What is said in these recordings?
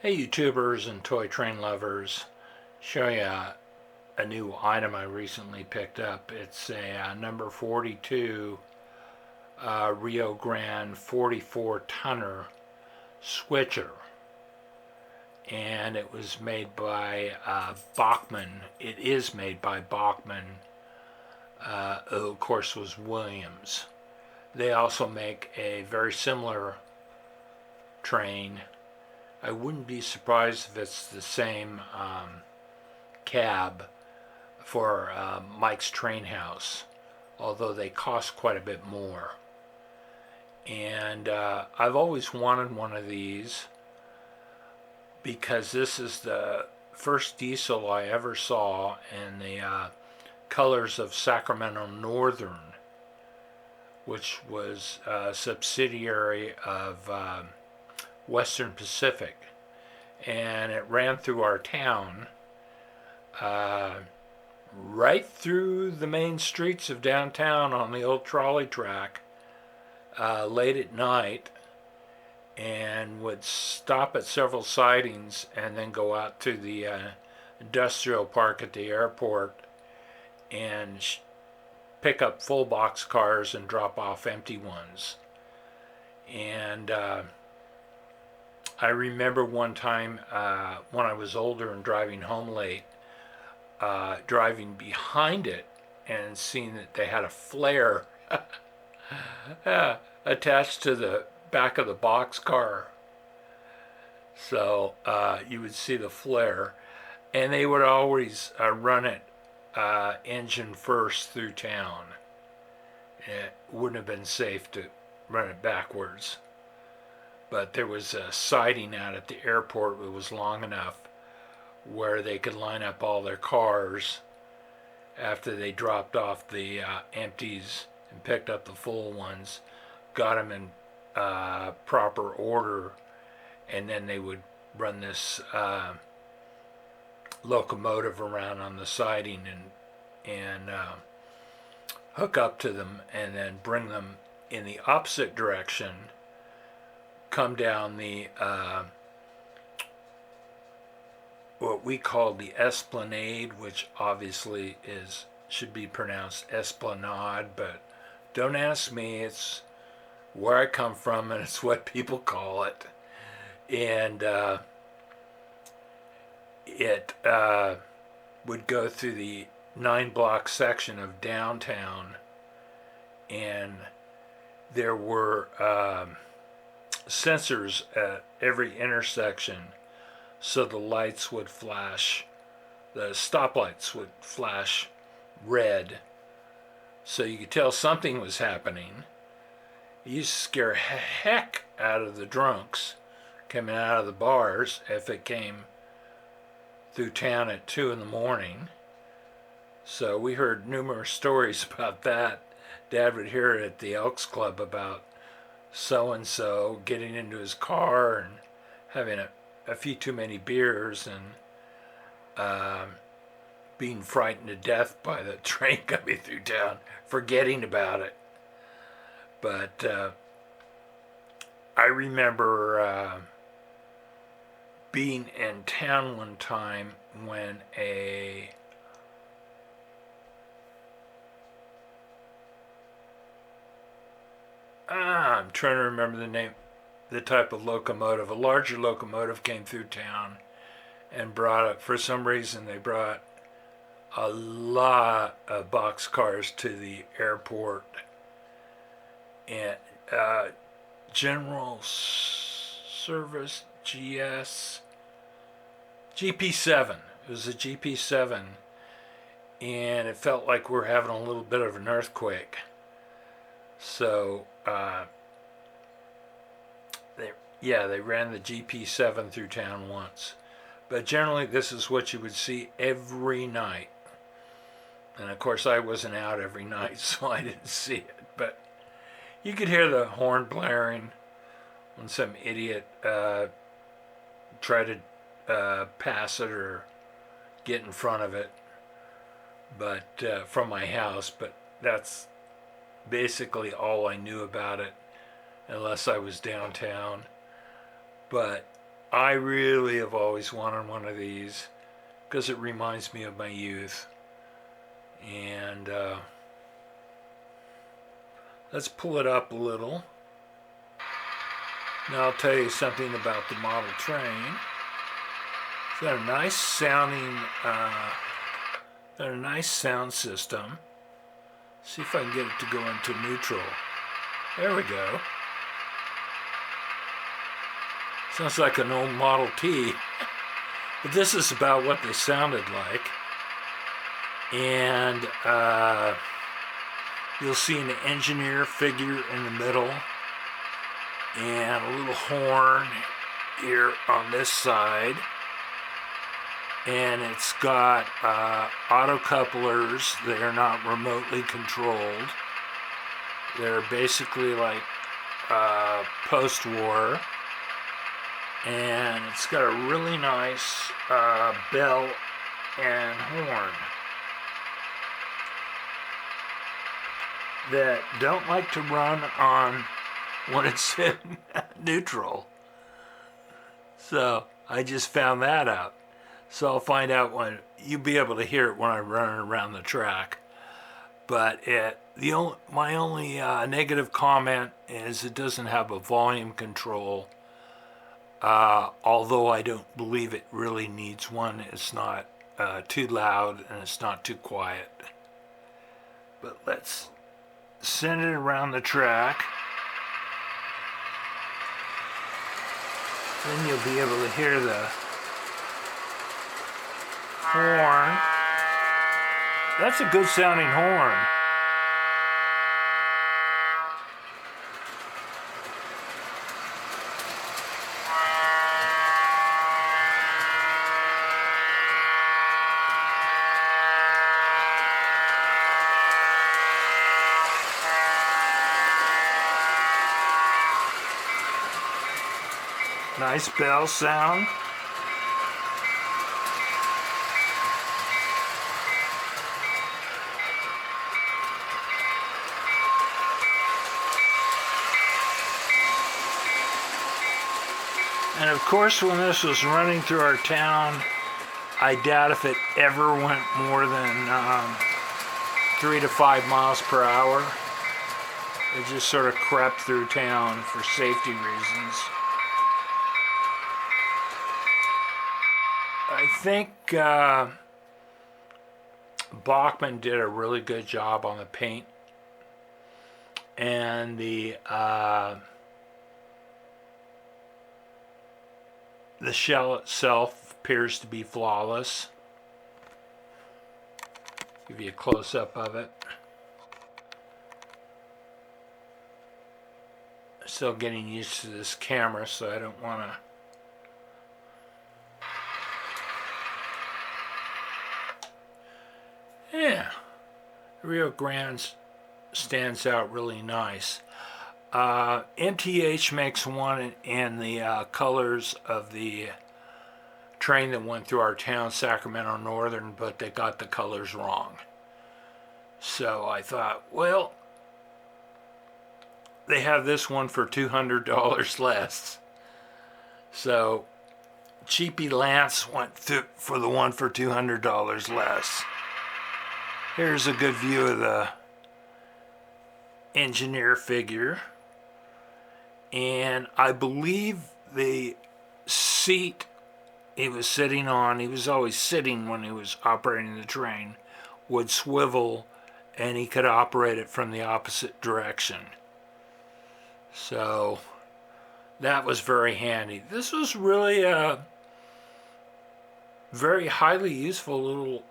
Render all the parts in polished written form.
Hey YouTubers and toy train lovers, show you a new item I recently picked up. It's a number 42 Rio Grande 44 tonner switcher, and it was made by Bachmann. It is made by Bachmann, who of course was Williams. They also make a very similar train. I wouldn't be surprised if it's the same cab for Mike's Train House, although they cost quite a bit more. And I've always wanted one of these because this is the first diesel I ever saw in the colors of Sacramento Northern, which was a subsidiary of Western Pacific. And it ran through our town, right through the main streets of downtown on the old trolley track, late at night, and would stop at several sidings and then go out to the industrial park at the airport and pick up full box cars and drop off empty ones. And I remember one time when I was older and driving home late, driving behind it and seeing that they had a flare attached to the back of the box car. So you would see the flare, and they would always run it engine first through town. It wouldn't have been safe to run it backwards. But there was a siding out at the airport that was long enough where they could line up all their cars after they dropped off the empties and picked up the full ones, got them in proper order, and then they would run this locomotive around on the siding and hook up to them and then bring them in the opposite direction, come down the what we call the esplanade, which obviously should be pronounced esplanade, but don't ask me. It's where I come from, and it's what people call it. And it would go through the 9-block section of downtown, and there were sensors at every intersection, so the lights would flash, the stoplights would flash red, so you could tell something was happening. It used to scare heck out of the drunks coming out of the bars if it came through town at 2 in the morning. So we heard numerous stories about that. Dad would hear it at the Elks Club about so-and-so getting into his car and having a few too many beers and being frightened to death by the train coming through town, forgetting about it. But I remember being in town one time when I'm trying to remember the type of locomotive. A larger locomotive came through town and for some reason they brought a lot of boxcars to the airport. And General Service GP7. It was a GP7, and it felt like we were having a little bit of an earthquake. So they ran the GP7 through town once. But generally this is what you would see every night. And of course I wasn't out every night, so I didn't see it. But you could hear the horn blaring when some idiot tried to pass it or get in front of it, but from my house. But that's basically all I knew about it, unless I was downtown. But I really have always wanted one of these because it reminds me of my youth. And let's pull it up a little. Now I'll tell you something about the model train. It's got a nice sounding, got a nice sound system. See if I can get it to go into neutral. There we go. Sounds like an old Model T. But this is about what they sounded like. And you'll see an engineer figure in the middle and a little horn here on this side. And it's got auto couplers that are not remotely controlled. They're basically like post-war. And it's got a really nice bell and horn that don't like to run on when it's in neutral. So I just found that out. So I'll find out when you'll be able to hear it when I run it around the track. But my only negative comment is it doesn't have a volume control. Although I don't believe it really needs one. It's not too loud and it's not too quiet. But let's send it around the track. Then you'll be able to hear the horn. That's a good sounding horn. Nice bell sound. And of course, when this was running through our town, I doubt if it ever went more than 3 to 5 miles per hour. It just sort of crept through town for safety reasons. I think Bachmann did a really good job on the paint, and the shell itself appears to be flawless. Give you a close-up of it. Still getting used to this camera, so I don't want to. Yeah, Rio Grande stands out really nice. MTH makes one in the colors of the train that went through our town, Sacramento Northern, but they got the colors wrong. So I thought, well, they have this one for $200 less. So Cheapy Lance went for the one for $200 less. Here's a good view of the engineer figure. And I believe the seat he was sitting on, he was always sitting when he was operating the train, would swivel and he could operate it from the opposite direction. So that was very handy. This was really a very highly useful little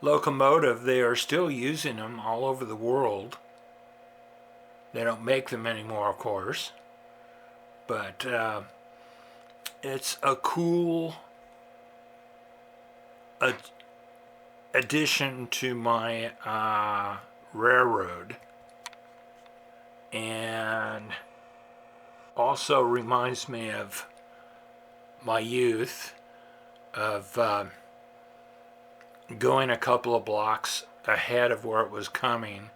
locomotive. They are still using them all over the world. They don't make them anymore, of course, but it's a cool addition to my railroad, and also reminds me of my youth, of going a couple of blocks ahead of where it was coming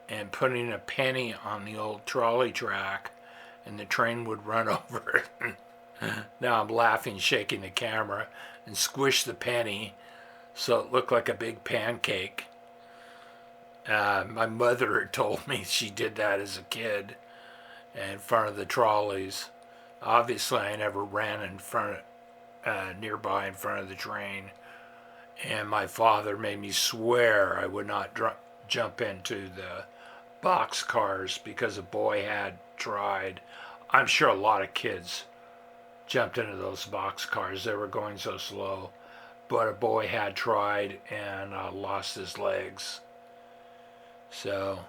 and putting a penny on the old trolley track and the train would run over it. Now I'm laughing, shaking the camera, and squish the penny so it looked like a big pancake. My mother had told me she did that as a kid in front of the trolleys. Obviously, I never ran in front nearby in front of the train, and my father made me swear I would not jump into the box cars because a boy had tried. I'm sure a lot of kids jumped into those box cars. They were going so slow, but a boy had tried and lost his legs. So,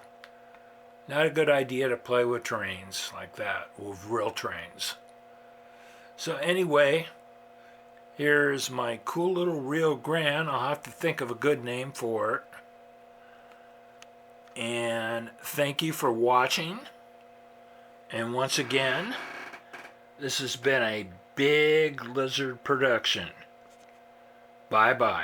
not a good idea to play with trains like that, with real trains. So anyway, here's my cool little Rio Grande. I'll have to think of a good name for it. And thank you for watching. And once again, this has been a Big Lizard production. Bye-bye.